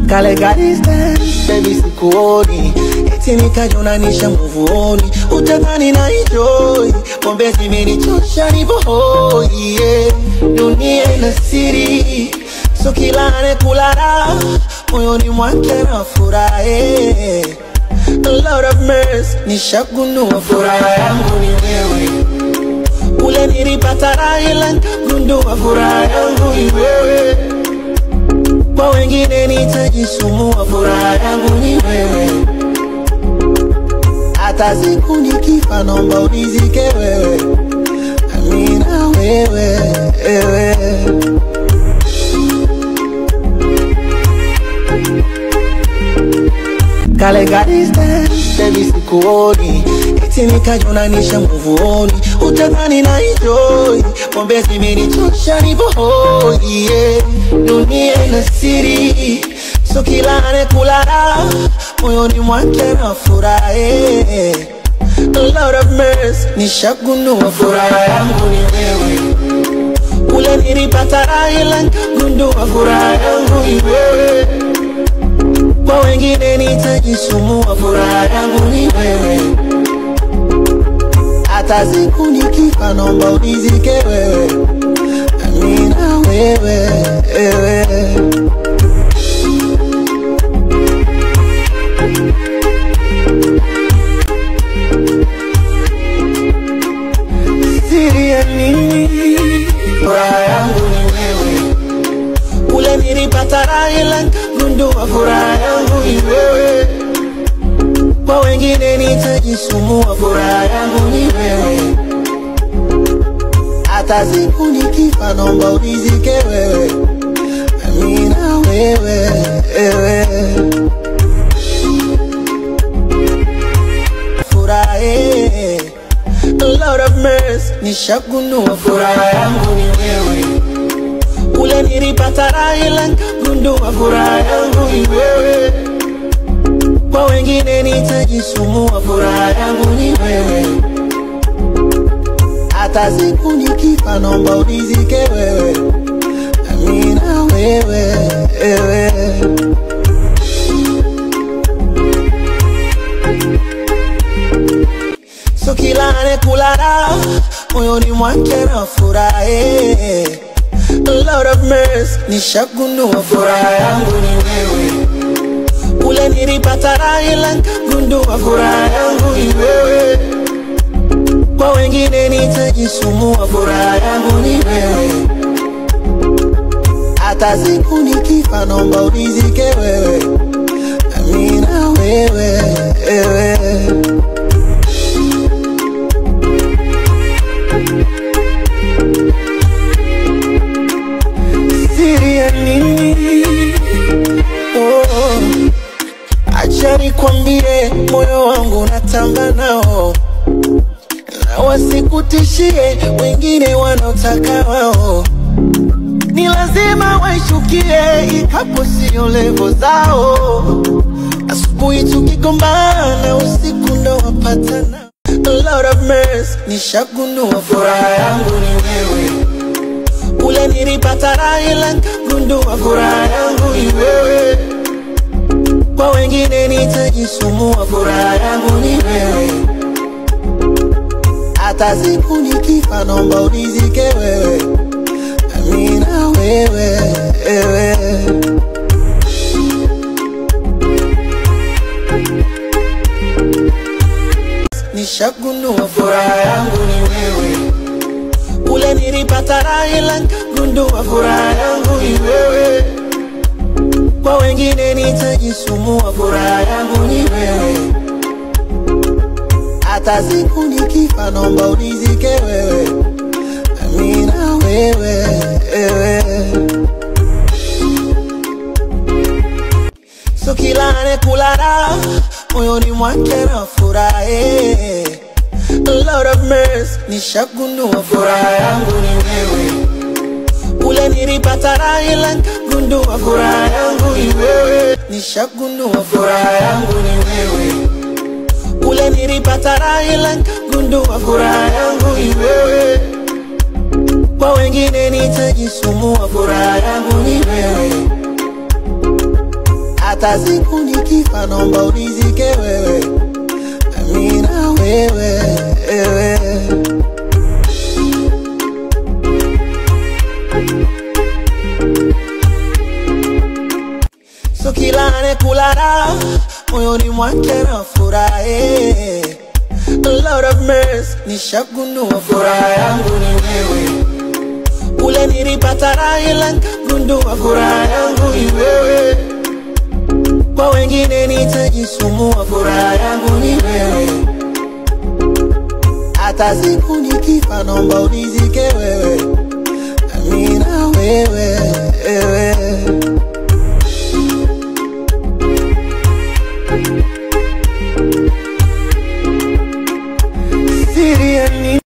Kale ka distance, baby sikuoni. Eti nikajonanisha muvuoni. Utadhani na enjoy, pombe zimenichosha nipo hoi, yeah. Dunia ina siri, so kila anakulala moyoni mwake na furaha. A lot of mercy, nishagundua furaha yangu ni wewe. Ule nilipata raha ila nikagundua furaha yangu ni wewe. Kwa wengine nitajisumbua, furaha yangu ni wewe. Hata siku nikifa naomba unizike wewe. Amina wewe, wewe. Kale ka distance, baby sikuoni. Eti nikajonanisha muvuoni. Utadhani na enjoy, pombe zimenichosha nipo hoi, yeah. Dunia ina siri, so kila anakulala moyoni mwake na furaha. A lot of mercy, nishagundua furaha yangu ni wewe. Ule nilipata raha ila nikagundua furaha yangu ni wewe. Kwa wengine nitajisumbua, furaha yangu ni wewe. Hata siku nikifa naomba unizike wewe. Amina wewe, wewe. Siri ya nini? Furaha yangu ni wewe. Ule nilipata raha ila nikagundua furaha yangu ni wewe. Kwa wengine nitajisumbua, furaha yangu ni wewe. Hata siku nikifa naomba unizike wewe. Amina wewe, wewe. Furaha, a lot of mercy, nishagundua furaha yangu ni wewe. Ule nilipata raha ila nikagundua furaha yangu ni wewe. Kwa wengine nitajisumbua, furaha yangu ni wewe. Hata siku nikifa naomba unizike wewe. Amina wewe, wewe. So kila anakulala moyoni mwake na furaha. A lot of mercy, nishagundua furaha yangu ni wewe. Ule nilipata raha ila nikagundua furaha yangu ni wewe. Kwa wengine nitajisumbua, furaha yangu ni wewe. Hata siku nikifa naomba unizike wewe. Amina wewe, wewe. Siri ya nini? Oh, acha nikwambie, moyo wangu natamba nao. Na wasikutishie wengine wanaotaka wao. Ni lazima waishukie, ikapo sio levo zao. Asubuhi tukigombana, usiku ndo wapatana. A lot of mercy, nishagundua furaha yangu ni wewe. Ule nilipata raha ila nikagundua furaha yangu ni wewe. Kwa wengine nitajisumbua, furaha yangu ni wewe. Hata siku nikifa naomba unizike wewe. Amina wewe, wewe. Nishagundua furaha yangu ni wewe. Ule nilipata raha ila nikagundua furaha yangu ni wewe. Kwa wengine nitajisumbua, furaha yangu ni wewe. Hata siku nikifa naomba unizike wewe. Amina wewe, wewe. So kila anakulala moyoni mwake na furaha. A lot of mercy, nishagundua furaha yangu ni wewe. Ule nilipata raha ila nikagundua furaha yangu ni wewe. Nishagundua furaha yangu ni wewe. Ule nilipata raha ila nikagundua furaha yangu ni wewe. Kwa wengine nitajisumbua, furaha yangu ni wewe. hata siku nikifa naomba unizike wewe, Amina wewe. So kila anekula moyoni mwake na furahi. Lord of mercy, nishagundua furaha yangu ni wewe. Ule nilipata raha ila nikagundua furaha yangu ni wewe. Kwa wengine nitajisumbua, furaha yangu ni wewe. Hata siku nikifa naomba unizike